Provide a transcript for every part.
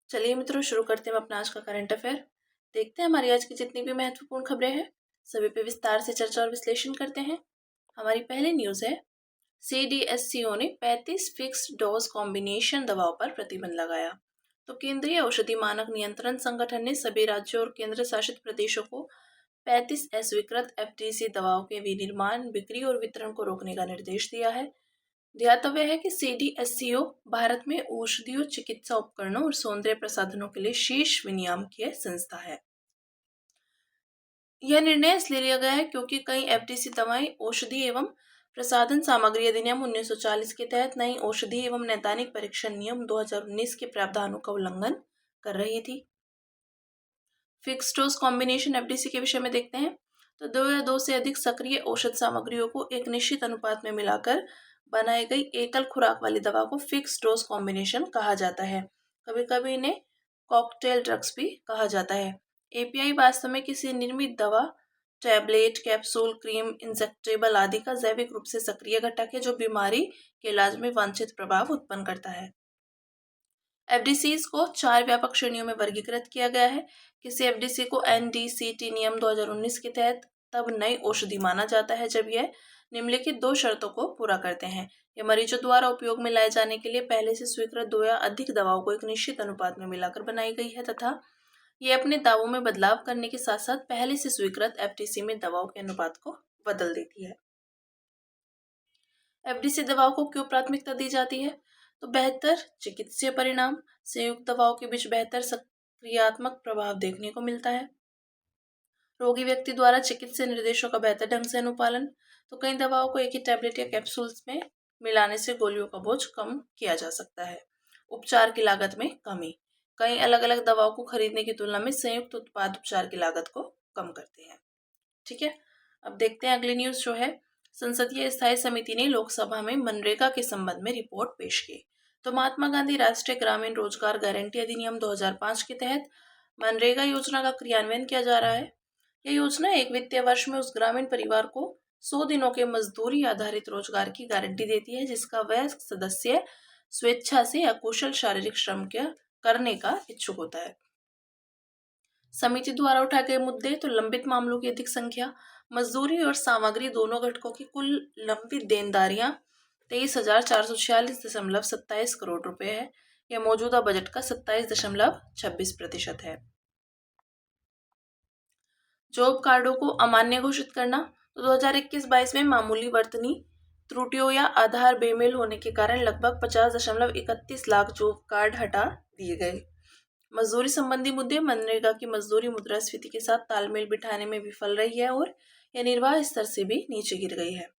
चलिए मित्रों, शुरू करते हैं अपना आज का करंट अफेयर। देखते हैं हमारी आज की जितनी भी महत्वपूर्ण खबरें हैं सभी पे विस्तार से चर्चा और विश्लेषण करते हैं। हमारी पहली न्यूज है, CDSCO ने 35 फिक्स्ड डोज कॉम्बिनेशन दवाओं पर प्रतिबंध लगाया। तो केंद्रीय औषधि मानक नियंत्रण संगठन ने सभी राज्यों और केंद्र शासित प्रदेशों को 35 अस्वीकृत FTC दवाओं के विनिर्माण, बिक्री और वितरण को रोकने का निर्देश दिया है। ध्यातव्य है कि CDSCO भारत में औषधीय चिकित्सा उपकरणों और सौंदर्य प्रसाधनों के लिए शीर्ष विनियामकीय संस्था है। यह निर्णय इसलिए लिया गया है क्योंकि कई FTC दवाएं औषधि एवं प्रसाधन सामग्री अधिनियम 1940 के तहत नई औषधि एवं नैदानिक परीक्षण नियम 2019 के प्रावधानों का उल्लंघन कर रही थी। फिक्स्ड डोज कॉम्बिनेशन FTC के विषय में देखते हैं। तो 2 या 2 से अधिक सक्रिय औषध सामग्रियों को एक निश्चित अनुपात में मिलाकर बनाई गई एकल खुराक वाली दवा को फिक्स्ड डोज कॉम्बिनेशन कहा जाता है। कभी कभी इन्हें कॉकटेल ड्रग्स भी कहा जाता है। API वास्तव में किसी निर्मित दवा, टैबलेट, कैप्सूल, क्रीम, इंजेक्टेबल आदि का जैविक रूप से सक्रिय घटक है जो बीमारी के इलाज में वांछित प्रभाव उत्पन्न करता है। FDCs को 4 व्यापक श्रेणियों में वर्गीकृत किया गया है। किसी FDC को NDCT नियम 2019 के तहत तब नई औषधि माना जाता है जब यह निम्नलिखित 2 शर्तों को पूरा करते हैं। यह मरीजों द्वारा उपयोग में लाए जाने के लिए पहले से स्वीकृत 2 या अधिक दवाओं को एक निश्चित अनुपात में मिलाकर बनाई गई है तथा यह अपने दावों में बदलाव करने के साथ साथ पहले से स्वीकृत FTC में दवाओं के अनुपात को बदल देती है। FDC दवाओं को क्यों प्राथमिकता दी जाती है? तो बेहतर चिकित्सीय परिणाम, संयुक्त दवाओं के बीच बेहतर सक्रियात्मक प्रभाव देखने को मिलता है, रोगी व्यक्ति द्वारा चिकित्सीय निर्देशों का बेहतर ढंग से अनुपालन। तो कई दवाओं को एक ही टैबलेट या कैप्सूल्स में मिलाने से गोलियों का बोझ कम किया जा सकता है। उपचार की लागत में कमी, कई अलग अलग दवाओं को खरीदने की तुलना में संयुक्त उत्पाद उपचार की लागत को कम करते हैं। ठीक है, अब देखते हैं अगली न्यूज जो है, संसदीय स्थायी समिति ने लोकसभा में मनरेगा के संबंध में रिपोर्ट पेश की। तो महात्मा गांधी राष्ट्रीय ग्रामीण रोजगार गारंटी अधिनियम 2005 के तहत मनरेगा योजना का क्रियान्वयन किया जा रहा है। यह योजना एक वित्तीय वर्ष में उस ग्रामीण परिवार को 100 दिनों के मजदूरी आधारित रोजगार की गारंटी देती है जिसका वह सदस्य स्वेच्छा से अकुशल शारीरिक श्रम करने का इच्छुक होता है। समिति द्वारा उठाए गए मुद्दे, तो लंबित मामलों की अधिक संख्या, मजदूरी और सामग्री दोनों घटकों की कुल लंबित देनदारियां 23,446.27 करोड़ रुपए है। यह मौजूदा बजट का 27.26% है। जॉब कार्डों को अमान्य घोषित करना, तो 2021-22 में मामूली वर्तनी त्रुटियों या आधार बेमेल होने के कारण लगभग 50.31 लाख जॉब कार्ड हटा दिए गए। मजदूरी संबंधी मुद्दे, मनरेगा की मजदूरी मुद्रास्फीति के साथ तालमेल बिठाने में विफल रही है और यह निर्वाह स्तर से भी नीचे गिर गई है।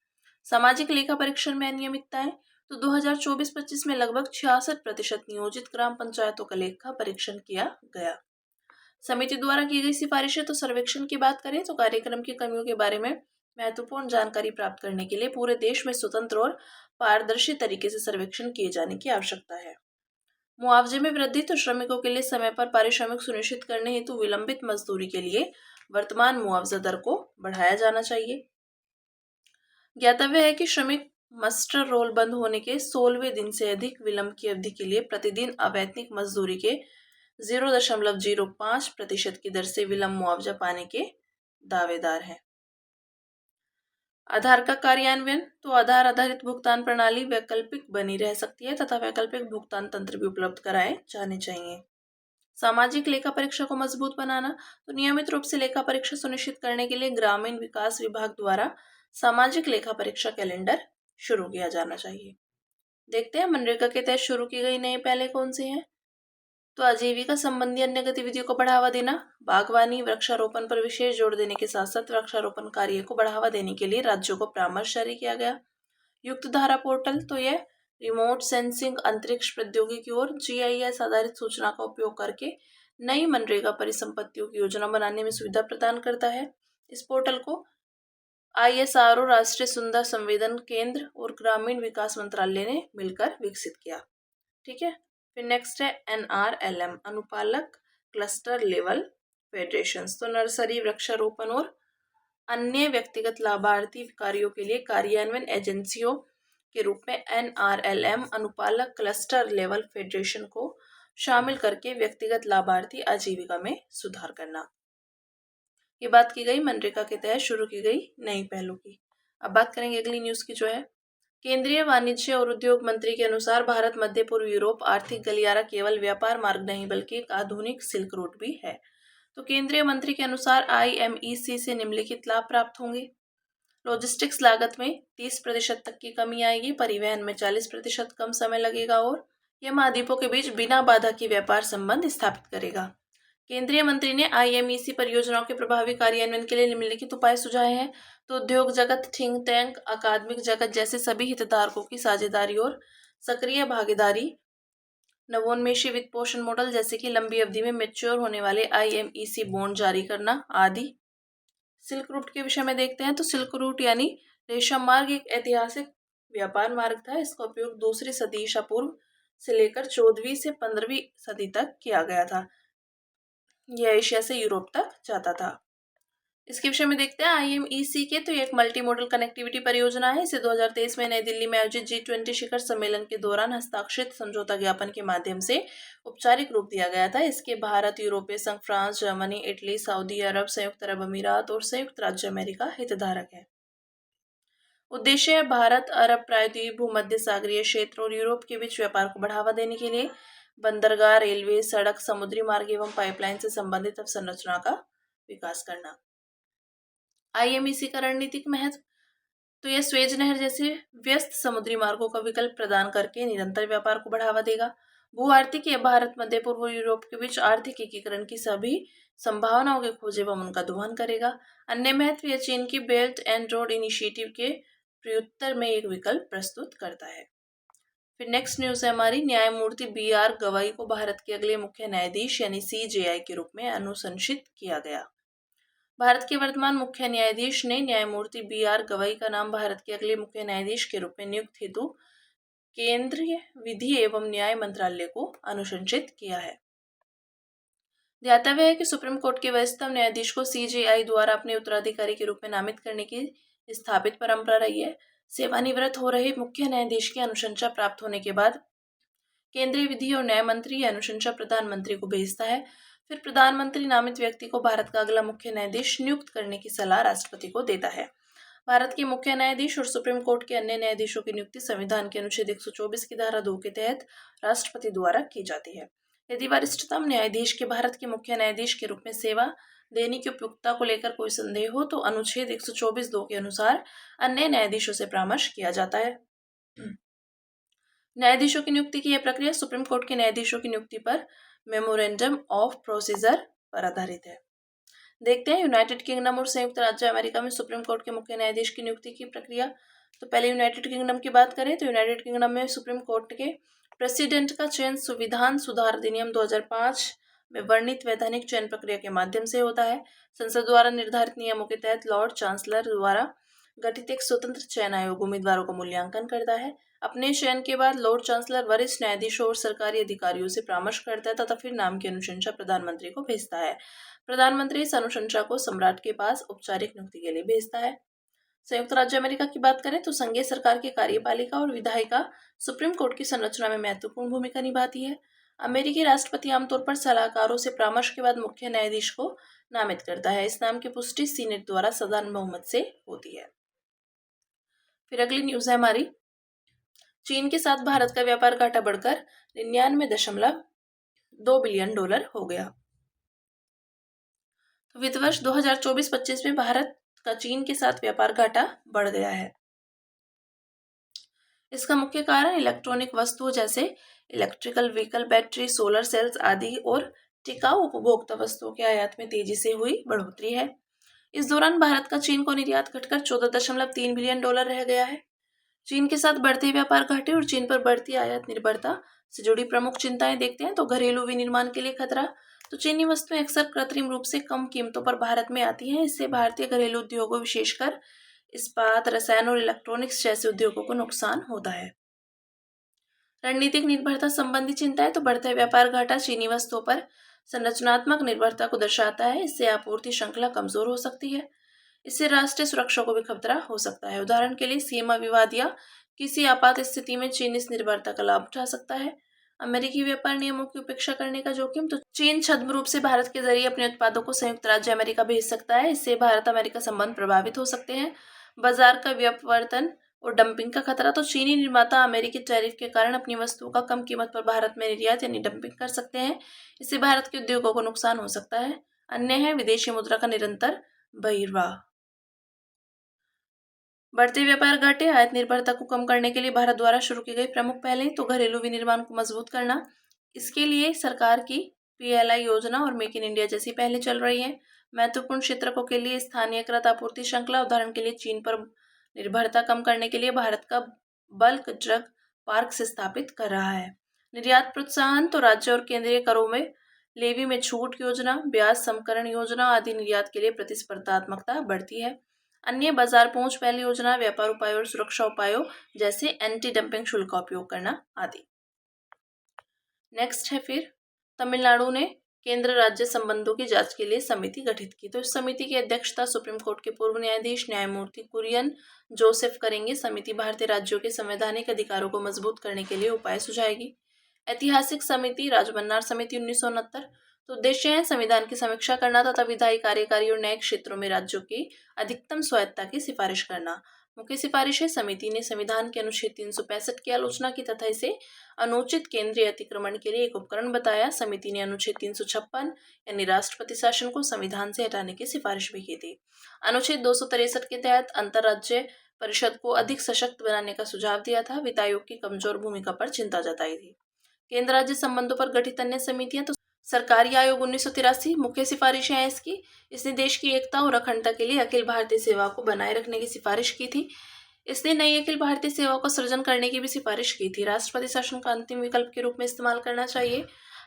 सामाजिक लेखा परीक्षण में अनियमितताएं, तो 2024-25 में लगभग 66% नियोजित ग्राम पंचायतों का लेखा परीक्षण किया गया। समिति द्वारा की गई सिफारिशें, तो सर्वेक्षण की बात करें तो कार्यक्रम की कमियों के बारे में महत्वपूर्ण जानकारी प्राप्त करने के लिए पूरे देश में स्वतंत्र और पारदर्शी तरीके से सर्वेक्षण किए जाने की आवश्यकता है। मुआवजे में वृद्धि, तो श्रमिकों के लिए समय पर पारिश्रमिक सुनिश्चित करने हेतु विलंबित मजदूरी के लिए वर्तमान मुआवजा दर को बढ़ाया जाना चाहिए। ज्ञातव्य है कि श्रमिक मस्टर रोल बंद होने के 16वें दिन से अधिक विलंब की अवधि के लिए प्रतिदिन अवैतनिक मजदूरी के 0.05% की दर से विलंब मुआवजा पाने के दावेदार हैं। आधार का कार्यान्वयन, तो आधार आधारित भुगतान प्रणाली वैकल्पिक बनी रह सकती है तथा वैकल्पिक भुगतान तंत्र भी उपलब्ध कराए जाने चाहिए। सामाजिक लेखा परीक्षा को मजबूत बनाना, तो नियमित रूप से लेखा परीक्षा सुनिश्चित करने के लिए ग्रामीण विकास विभाग द्वारा सामाजिक लेखा परीक्षा कैलेंडर शुरू किया जाना चाहिए। देखते हैं मनरेगा के तहत शुरू की गई नई पहले कौन सी हैं। तो आजीविका संबंधी अन्य गतिविधियों को बढ़ावा देना, बागवानी, वृक्षारोपण पर विशेष जोर देने के साथ साथ वृक्षारोपण कार्य को बढ़ावा देने के लिए राज्यों को परामर्श जारी किया गया। युक्त धारा पोर्टल, तो यह रिमोट सेंसिंग, अंतरिक्ष प्रौद्योगिकी और GIS आधारित सूचना का उपयोग करके नई मनरेगा परिसंपत्तियों की योजना बनाने में सुविधा प्रदान करता है। इस पोर्टल को ISRO, राष्ट्रीय सुंदर संवेदन केंद्र और ग्रामीण विकास मंत्रालय ने मिलकर विकसित किया। ठीक है, फिर नेक्स्ट है NRLM, अनुपालक क्लस्टर लेवल फेडरेशंस, तो नर्सरी, वृक्षारोपण और अन्य व्यक्तिगत लाभार्थी कार्यों के लिए कार्यान्वयन एजेंसियों के रूप में NRLM अनुपालक क्लस्टर लेवल फेडरेशन को शामिल करके व्यक्तिगत लाभार्थी आजीविका में सुधार करना। ये बात की गई मनरेगा के तहत शुरू की गई नई पहलों की। अब बात करेंगे अगली न्यूज़ की जो है, केंद्रीय वाणिज्य और उद्योग मंत्री के अनुसार भारत मध्य पूर्व यूरोप आर्थिक गलियारा केवल व्यापार मार्ग नहीं बल्कि एक आधुनिक सिल्क रूट भी है। तो केंद्रीय मंत्री के अनुसार IMEC से निम्नलिखित लाभ प्राप्त होंगे। लॉजिस्टिक्स लागत में 30% तक की कमी आएगी, परिवहन में 40% कम समय लगेगा और यह महाद्वीपों के बीच बिना बाधा के व्यापार संबंध स्थापित करेगा। केंद्रीय मंत्री ने IMEC परियोजनाओं के प्रभावी कार्यान्वयन के लिए निम्नलिखित उपाय सुझाए हैं। तो उद्योग जगत, थिंक टैंक, अकादमिक जगत जैसे सभी हितधारकों की साझेदारी और सक्रिय भागीदारी, नवोन्मेषी वित्त पोषण मॉडल जैसे कि लंबी अवधि में मैच्योर होने वाले IMEC बॉन्ड जारी करना आदि। सिल्क रूट के विषय में देखते हैं तो सिल्क रूट यानी रेशम मार्ग एक ऐतिहासिक व्यापार मार्ग था। इसका उपयोग दूसरी सदी ईसा पूर्व से लेकर 14वीं से 15वीं सदी तक किया गया था। यह एशिया से यूरोप तक जाता था। इसके विषय में देखते हैं IMEC के, तो एक मल्टी मॉडल कनेक्टिविटी परियोजना है। इसे 2023 में नई दिल्ली में आयोजित G20 शिखर सम्मेलन के दौरान हस्ताक्षरित समझौता ज्ञापन के माध्यम से औपचारिक रूप दिया गया था। इसके भारत, यूरोपीय संघ, फ्रांस, जर्मनी, इटली, सऊदी अरब, संयुक्त अरब अमीरात और संयुक्त राज्य अमेरिका हितधारक है। उद्देश्य है भारत, अरब प्रायद्वीप, भूमध्य सागरीय क्षेत्र और यूरोप के बीच व्यापार को बढ़ावा देने के लिए बंदरगाह, रेलवे, सड़क, समुद्री मार्ग एवं पाइपलाइन से संबंधित अवसंरचना का विकास करना। IMEC का रणनीतिक महत्व, तो यह स्वेज नहर जैसे व्यस्त समुद्री मार्गों का विकल्प प्रदान करके निरंतर व्यापार को बढ़ावा देगा। भू आर्थिक, यह भारत, मध्य पूर्व और यूरोप के बीच आर्थिक एकीकरण की सभी संभावनाओं के खोज एवं उनका दोहन करेगा। अन्य महत्व, यह चीन की बेल्ट एंड रोड इनिशिएटिव के प्रत्युत्तर में एक विकल्प प्रस्तुत करता है। फिर नेक्स्ट न्यूज़ है हमारी, न्यायमूर्ति BR गवाई को भारत के अगले मुख्य न्यायाधीश यानी CJI के रूप में अनुशंसित किया गया। भारत के वर्तमान मुख्य न्यायाधीश ने न्यायमूर्ति BR गवाई का नाम भारत के अगले मुख्य न्यायाधीश के रूप में नियुक्त हेतु केंद्रीय विधि एवं न्याय मंत्रालय को अनुशंसित किया है। ध्यातव्य है कि सुप्रीम कोर्ट के वरिष्ठतम न्यायाधीश को CJI द्वारा अपने उत्तराधिकारी के रूप में नामित करने की स्थापित परंपरा रही है। सेवानिवृत्त हो रहे मुख्य न्यायाधीश की अनुशंसा प्राप्त होने के बाद केंद्रीय विधि और न्याय मंत्री अनुशंसा प्रधानमंत्री को भेजता है। फिर प्रधानमंत्री नामित व्यक्ति को भारत का अगला मुख्य न्यायाधीश नियुक्त करने की सलाह राष्ट्रपति को देता है। भारत के मुख्य न्यायाधीश और सुप्रीम कोर्ट के अन्य न्यायाधीशों की नियुक्ति संविधान के अनुच्छेद 124 की धारा 2 के तहत राष्ट्रपति द्वारा की जाती है। यदि वरिष्ठतम न्यायाधीश के भारत के मुख्य न्यायाधीश के रूप में सेवा देने की उपयुक्तता को लेकर कोई संदेह हो तो अनुच्छेद 124(2) के अनुसार अन्य न्यायाधीशों से परामर्श किया जाता है। न्यायाधीशों की नियुक्ति की यह प्रक्रिया सुप्रीम कोर्ट के न्यायाधीशों की नियुक्ति पर मेमोरेंडम ऑफ प्रोसीजर पर आधारित है। देखते हैं यूनाइटेड किंगडम और संयुक्त राज्य अमेरिका में सुप्रीम कोर्ट के मुख्य न्यायाधीश की नियुक्ति की प्रक्रिया। तो पहले यूनाइटेड किंगडम की बात करें तो यूनाइटेड किंगडम में सुप्रीम कोर्ट के प्रेसिडेंट का चयन संविधान सुधार अधिनियम 2005 में वर्णित वैधानिक चयन प्रक्रिया के माध्यम से होता है। संसद द्वारा निर्धारित नियमों के तहत लॉर्ड चांसलर द्वारा गठित एक स्वतंत्र चयन आयोग उम्मीदवारों का मूल्यांकन करता है। अपने चयन के बाद लॉर्ड चांसलर वरिष्ठ न्यायाधीशों और सरकारी अधिकारियों से परामर्श करता है तथा फिर नाम की अनुशंसा प्रधानमंत्री को भेजता है। प्रधानमंत्री इस अनुशंसा को सम्राट के पास औपचारिक नियुक्ति के लिए भेजता है। संयुक्त राज्य अमेरिका की बात करें तो संघीय सरकार की कार्यपालिका और विधायिका सुप्रीम कोर्ट की संरचना में महत्वपूर्ण भूमिका निभाती है। अमेरिकी राष्ट्रपति आमतौर पर सलाहकारों से परामर्श के बाद मुख्य न्यायाधीश को नामित करता है। इस नाम की पुष्टि सीनेट द्वारा साधारण बहुमत से होती है। फिर अगली न्यूज है हमारी, चीन के साथ भारत का व्यापार घाटा बढ़कर 99.2 बिलियन डॉलर हो गया। तो वित्त वर्ष 2024-25 में भारत का चीन के साथ व्यापार घाटा बढ़ गया है। इसका मुख्य कारण इलेक्ट्रॉनिक वस्तुओं जैसे electrical vehicle, battery, solar cells आदि और टिकाऊ उपभोक्ता वस्तुओं के आयात में तेजी से हुई बढ़ोतरी है। इस दौरान भारत का चीन को निर्यात घटकर 14.3 बिलियन डॉलर रह गया है। चीन के साथ बढ़ते व्यापार घाटे और चीन पर बढ़ती आयात निर्भरता से जुड़ी प्रमुख चिंताएं देखते हैं तो घरेलू विनिर्माण के लिए खतरा। तो चीनी वस्तुएं अक्सर कृत्रिम रूप से कम कीमतों पर भारत में आती हैं। इससे भारतीय घरेलू उद्योगों विशेषकर इस्पात, रसायन और इलेक्ट्रॉनिक्स जैसे उद्योगों को नुकसान होता है। रणनीतिक निर्भरता संबंधी चिंताएं, तो बढ़ता व्यापार घाटा चीनी वस्तुओं पर संरचनात्मक निर्भरता को दर्शाता है। इससे आपूर्ति श्रृंखला कमजोर हो सकती है। इससे राष्ट्रीय सुरक्षा को भी खतरा हो सकता है। उदाहरण के लिए सीमा विवाद या किसी आपात स्थिति में चीन इस निर्भरता का लाभ उठा सकता है। अमेरिकी व्यापार नियमों की उपेक्षा करने का जोखिम। तो चीन छद्म रूप से भारत के जरिए अपने उत्पादों को संयुक्त राज्य अमेरिका भेज सकता है। इससे भारत अमेरिका संबंध प्रभावित हो सकते हैं। बाजार का व्यापवर्तन और डंपिंग का खतरा। तो चीनी निर्माता अमेरिकी टैरिफ के कारण अपनी वस्तुओं का कम कीमत पर भारत में निर्यात यानी डंपिंग कर सकते हैं। इससे भारत के उद्योगों को नुकसान हो सकता है। अन्य है विदेशी मुद्रा का निरंतर बहिर्वाह। बढ़ते व्यापार घाटे। आयात निर्भरता को कम करने के लिए भारत द्वारा शुरू की गई प्रमुख पहलें। तो घरेलू विनिर्माण को मजबूत करना। इसके लिए सरकार की पीएलआई योजना और मेक इन इंडिया जैसी पहलें चल रही हैं। महत्वपूर्ण क्षेत्रकों के लिए स्थानीयकृत आपूर्ति श्रृंखला। उदाहरण के लिए चीन पर निर्भरता कम करने के लिए भारत का बल्क ड्रग पार्क से स्थापित कर रहा है। निर्यात प्रोत्साहन। तो राज्य और केंद्रीय करों में लेवी में छूट योजना, ब्याज समकरण योजना आदि निर्यात के लिए प्रतिस्पर्धात्मकता बढ़ती है। अन्य बाजार पहुंच पहली योजना, व्यापार उपायों और सुरक्षा उपायों जैसे एंटी डंपिंग शुल्क का उपयोग करना आदि। नेक्स्ट है फिर तमिलनाडु ने केंद्र राज्य संबंधों की जांच के लिए समिति गठित की। तो इस समिति की अध्यक्षता सुप्रीम कोर्ट के पूर्व न्यायाधीश न्यायमूर्ति कुरियन जोसेफ करेंगे। समिति भारतीय राज्यों के संवैधानिक अधिकारों को मजबूत करने के लिए उपाय सुझाएगी। ऐतिहासिक समिति राजमन्नार समिति 1969। तो उद्देश्य है संविधान की समीक्षा करना तथा विधायी, कार्यकारी और न्यायिक क्षेत्रों में राज्यों की अधिकतम स्वायत्ता की सिफारिश करना। मुख्य सिफारिश है समिति ने संविधान के अनुच्छेद 365 की आलोचना की तथा इसे अनुचित केंद्रीय अतिक्रमण के लिए एक उपकरण बताया। समिति ने अनुच्छेद 356 यानी राष्ट्रपति शासन को संविधान से हटाने की सिफारिश भी की थी। अनुच्छेद 263 के तहत अंतर्राज्य परिषद को अधिक सशक्त बनाने का सुझाव दिया था। वित्त आयोग की कमजोर भूमिका पर चिंता जताई थी। केंद्र राज्य संबंधों पर गठित अन्य समितियां। तो सरकारी आयोग 1983। मुख्य सिफारिशें हैं इसकी। इसने देश की एकता और अखंडता के लिए अखिल भारतीय सेवा को बनाए रखने की सिफारिश की थी। इसने नई अखिल भारतीय सेवा का सृजन करने की भी सिफारिश की थी। राष्ट्रपति शासन का अंतिम विकल्प के रूप में इस्तेमाल करना चाहिए।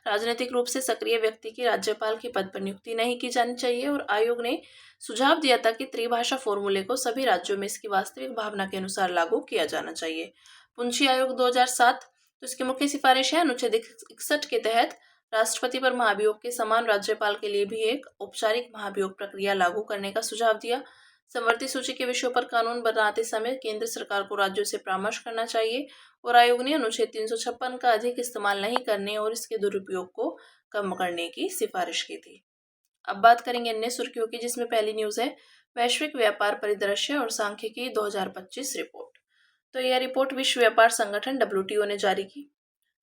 राजनीतिक रूप से सक्रिय व्यक्ति की राज्यपाल के पद पर नियुक्ति नहीं की जानी चाहिए। और आयोग ने सुझाव दिया था कि त्रिभाषा फॉर्मूले को सभी राज्यों में इसकी वास्तविक भावना के अनुसार लागू किया जाना चाहिए। पुंछी आयोग 2007। तो इसकी मुख्य सिफारिश है अनुच्छेद 61 के तहत राष्ट्रपति पर महाभियोग के समान राज्यपाल के लिए भी एक औपचारिक महाभियोग प्रक्रिया लागू करने का सुझाव दिया। समवर्ती सूची के विषयों पर कानून बनाते समय केंद्र सरकार को राज्यों से परामर्श करना चाहिए। और आयोग ने अनुच्छेद 356 का अधिक इस्तेमाल नहीं करने और इसके दुरुपयोग को कम करने की सिफारिश की थी। अब बात करेंगे अन्य सुर्खियों की, जिसमें पहली न्यूज है वैश्विक व्यापार परिदृश्य और सांख्यिकी 2025 रिपोर्ट। तो यह रिपोर्ट विश्व व्यापार संगठन WTO ने जारी की।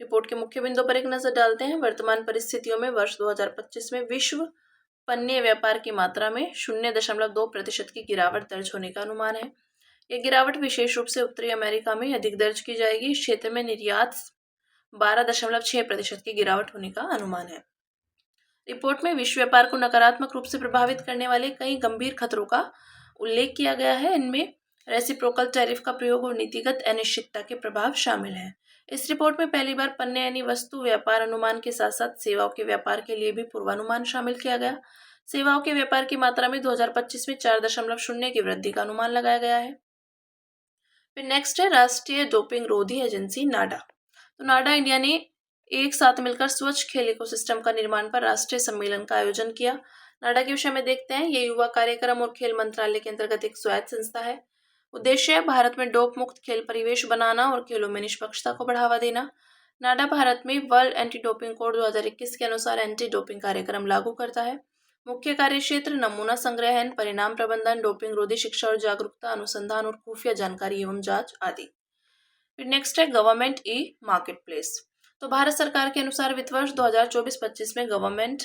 रिपोर्ट के मुख्य बिंदुओं पर एक नजर डालते हैं। वर्तमान परिस्थितियों में वर्ष 2025 में विश्व पण्य व्यापार की मात्रा में 0.2% की गिरावट दर्ज होने का अनुमान है। यह गिरावट विशेष रूप से उत्तरी अमेरिका में अधिक दर्ज की जाएगी। इस क्षेत्र में निर्यात 12.6% की गिरावट होने का अनुमान है। रिपोर्ट में विश्व व्यापार को नकारात्मक रूप से प्रभावित करने वाले कई गंभीर खतरों का उल्लेख किया गया है। इनमें रेसिप्रोकल टैरिफ का प्रयोग और नीतिगत अनिश्चितता के प्रभाव शामिल हैं। इस रिपोर्ट में पहली बार पण्य यानी वस्तु व्यापार अनुमान के साथ साथ सेवाओं के व्यापार के लिए भी पूर्वानुमान शामिल किया गया। सेवाओं के व्यापार की मात्रा में 2025 में 4.0 की वृद्धि का अनुमान लगाया गया है। फिर नेक्स्ट है राष्ट्रीय डोपिंग रोधी एजेंसी नाडा। तो नाडा इंडिया ने एक साथ मिलकर स्वच्छ खेल इकोसिस्टम का निर्माण पर राष्ट्रीय सम्मेलन का आयोजन किया। नाडा के विषय में देखते हैं। ये युवा कार्यक्रम और खेल मंत्रालय के अंतर्गत एक स्वायत्त संस्था है। उद्देश्य है भारत में डोप मुक्त खेल परिवेश बनाना और खेलों में निष्पक्षता को बढ़ावा देना। नाडा भारत में वर्ल्ड एंटी डोपिंग कोड 2021 के अनुसार एंटी डोपिंग कार्यक्रम लागू करता है। मुख्य कार्य क्षेत्र नमूना संग्रहण, परिणाम प्रबंधन, डोपिंग रोधी शिक्षा और जागरूकता, अनुसंधान और खुफिया जानकारी एवं जांच आदि। फिर नेक्स्ट है गवर्नमेंट ई मार्केट प्लेस। तो भारत सरकार के अनुसार वित्त वर्ष 2024-25 में government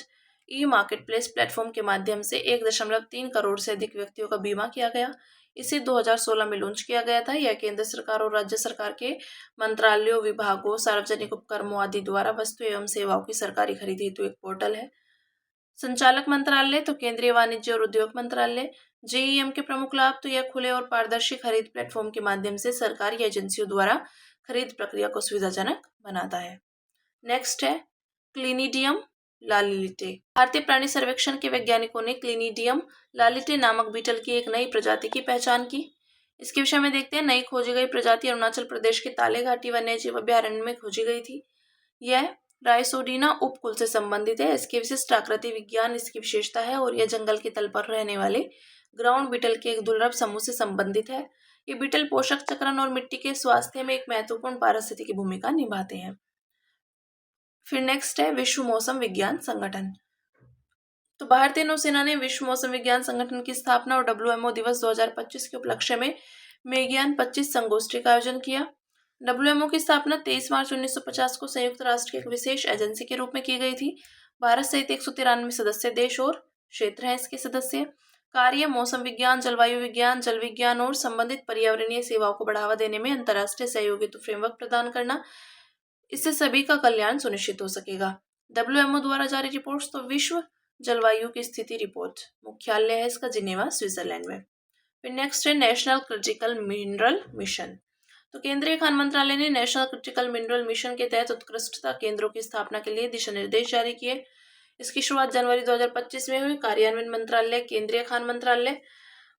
e market place platform के माध्यम से 1.3 करोड़ से अधिक व्यक्तियों का बीमा किया गया। इसे 2016 में लॉन्च किया गया था। यह केंद्र सरकार और राज्य सरकार के मंत्रालयों, विभागों, सार्वजनिक उपक्रमों आदि द्वारा वस्तु एवं सेवाओं की सरकारी खरीद हेतु एक पोर्टल है। संचालक मंत्रालय तो केंद्रीय वाणिज्य और उद्योग मंत्रालय। JEM के प्रमुख लाभ तो यह खुले और पारदर्शी खरीद प्लेटफॉर्म के माध्यम से सरकारी एजेंसियों द्वारा खरीद प्रक्रिया को सुविधाजनक बनाता है। नेक्स्ट है क्लिनिडियम लालिटे। भारतीय प्राणी सर्वेक्षण के वैज्ञानिकों ने क्लिनिडियम लालिटे नामक बीटल की एक नई प्रजाति की पहचान की। इसके विषय में देखते हैं। नई खोजी गई प्रजाति अरुणाचल प्रदेश के ताले घाटी वन्यजीव अभ्यारण्य में खोजी गई थी। यह राइसोडीना उपकुल से संबंधित है। इसके विशिष्ट आकृति विज्ञान इसकी विशेषता है और यह जंगल के तल पर रहने वाले ग्राउंड बीटल के एक दुर्लभ समूह से संबंधित है। ये बीटल पोषक चक्रण और मिट्टी के स्वास्थ्य में एक महत्वपूर्ण पारिस्थितिकी भूमिका निभाते हैं। फिर नेक्स्ट है विश्व मौसम विज्ञान संगठन। तो भारतीय नौसेना ने विश्व मौसम विज्ञान संगठन की स्थापना और WMO दिवस 2025 के उपलक्ष्य में मेज्ञान 25 संगोष्ठी का आयोजन किया। WMO की स्थापना 23 मार्च 1950 को संयुक्त राष्ट्र की एक विशेष एजेंसी के रूप में की गई थी। भारत सहित 193 सदस्य देश और क्षेत्र हैं इसके सदस्य। कार्य मौसम विज्ञान, जलवायु विज्ञान, जल विज्ञान और संबंधित पर्यावरणीय सेवाओं को बढ़ावा देने में अंतर्राष्ट्रीय सहयोग हेतु फ्रेमवर्क प्रदान करना। इससे सभी का कल्याण सुनिश्चित हो सकेगा। WMO द्वारा जारी रिपोर्ट्स तो विश्व जलवायु की स्थिति रिपोर्ट, मुख्यालय है इसका जिनेवा, स्विट्जरलैंड में। फिर नेक्स्ट है नेशनल क्रिटिकल मिनरल मिशन। तो केंद्रीय खान मंत्रालय ने नेशनल क्रिटिकल मिनरल मिशन के तहत उत्कृष्टता केंद्रों की स्थापना के लिए दिशा निर्देश जारी किए। इसकी शुरुआत जनवरी 2025 में हुई। कार्यान्वयन मंत्रालय केंद्रीय खान मंत्रालय।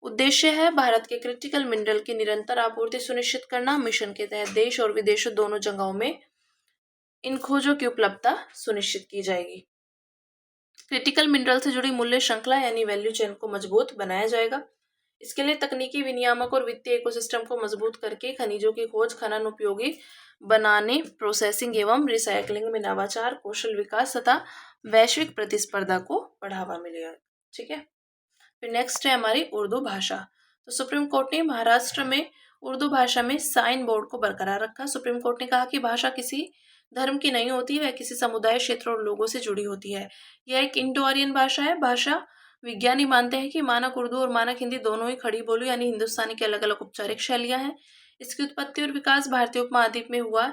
उद्देश्य है भारत के क्रिटिकल मिनरल की निरंतर आपूर्ति सुनिश्चित करना। मिशन के तहत देश और विदेशों दोनों जगहों में इन खोजों की उपलब्धता सुनिश्चित की जाएगी। क्रिटिकल मिनरल से जुड़ी मूल्य श्रृंखला यानी वैल्यू चेन को मजबूत बनाया जाएगा। इसके लिए तकनीकी विनियामक और वित्तीय इकोसिस्टम को मजबूत करके खनिजों की खोज, खनन, उपयोगी बनाने, प्रोसेसिंग एवं रिसाइकलिंग में नवाचार, कौशल विकास तथा वैश्विक प्रतिस्पर्धा को बढ़ावा मिलेगा। ठीक है। फिर नेक्स्ट है हमारी उर्दू भाषा। तो सुप्रीम कोर्ट ने महाराष्ट्र में उर्दू भाषा में साइन बोर्ड को बरकरार रखा। सुप्रीम कोर्ट ने कहा कि भाषा किसी धर्म की नहीं होती, वह किसी समुदाय, क्षेत्र और लोगों से जुड़ी होती है। यह एक इंडो आर्यन भाषा है। भाषा विज्ञानी मानते हैं कि मानक उर्दू और मानक हिंदी दोनों ही खड़ी बोली यानी हिंदुस्तानी की अलग अलग औपचारिक शैलियां हैं। इसकी उत्पत्ति और विकास भारतीय उपमहाद्वीप में हुआ।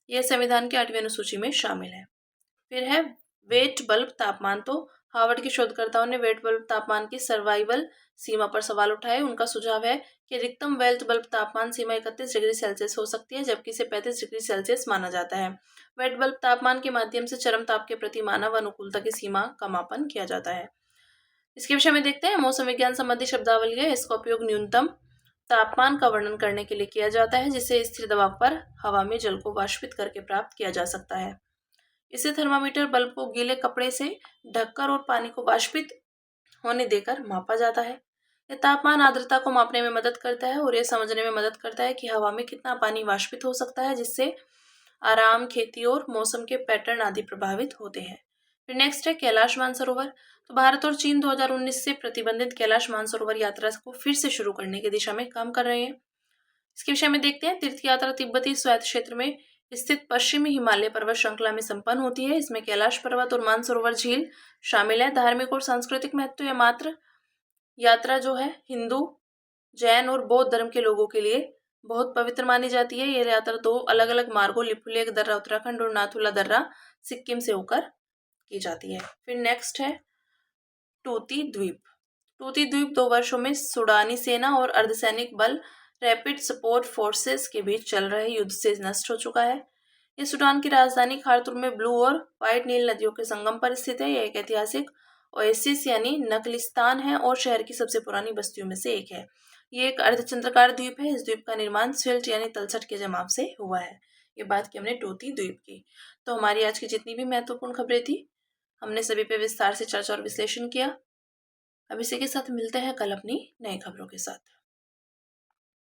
यह संविधान की 8वीं अनुसूची में शामिल है। फिर है वेट बल्ब तापमान। तो हार्वर्ड के शोधकर्ताओं ने वेट बल्ब तापमान की सर्वाइवल सीमा पर सवाल उठाए। उनका सुझाव है कि अधिकतम वेट बल्ब तापमान सीमा 31 डिग्री सेल्सियस हो सकती है, जबकि इसे 35 डिग्री सेल्सियस माना जाता है। वेट बल्ब तापमान के माध्यम से चरम ताप के प्रति मानव अनुकूलता की सीमा का मापन किया जाता है। इसके विषय में देखते हैं। मौसम विज्ञान संबंधी शब्दावली है। इसका उपयोग न्यूनतम तापमान का वर्णन करने के लिए किया जाता है, जिससे स्थिर दबाव पर हवा में जल को वाष्पित करके प्राप्त किया जा सकता है। इसे थर्मामीटर बल्ब को गीले कपड़े से ढककर और पानी को वाष्पित होने देकर मापा जाता है। यह तापमान आर्द्रता को मापने में मदद करता है और यह समझने में मदद करता है कि हवा में कितना पानी वाष्पित हो सकता है, जिससे आराम, खेती और मौसम के पैटर्न आदि प्रभावित होते हैं। फिर नेक्स्ट है कैलाश मानसरोवर। तो भारत और चीन 2019 से प्रतिबंधित कैलाश मानसरोवर यात्रा को फिर से शुरू करने की दिशा में काम कर रहे हैं। इसके विषय में देखते हैं। तीर्थ यात्रा तिब्बती स्वायत्त क्षेत्र में स्थित पश्चिमी हिमालय पर्वत श्रृंखला में संपन्न होती है। इसमें कैलाश पर्वत और मानसरोवर झील शामिल है। धार्मिक और सांस्कृतिक महत्व यह मात्र यात्रा जो है हिंदू, जैन और बौद्ध धर्म के लोगों के लिए बहुत पवित्र मानी जाती है। यह यात्रा 2 अलग अलग मार्गों लिपुलेख दर्रा उत्तराखंड और नाथुला दर्रा सिक्किम से होकर की जाती है। फिर नेक्स्ट है टूती द्वीप। टूती द्वीप 2 वर्षों में सूडानी सेना और अर्धसैनिक बल रैपिड सपोर्ट फोर्सेस के बीच चल रहे युद्ध से नष्ट हो चुका है। यह सूडान की राजधानी खार्तूम में ब्लू और व्हाइट नील नदियों के संगम पर स्थित है। यह एक ऐतिहासिक ओएसिस यानी नकलिस्तान है और शहर की सबसे पुरानी बस्तियों में से एक है। ये एक अर्धचंद्राकार द्वीप है। इस द्वीप का निर्माण सिल्ट यानी तलछट के जमाव से हुआ है। ये बात की हमने टूती द्वीप की। तो हमारी आज की जितनी भी महत्वपूर्ण खबरें थी, हमने सभी पे विस्तार से चर्चा और विश्लेषण किया। अब इसी के साथ मिलते हैं कल अपनी नई खबरों के साथ।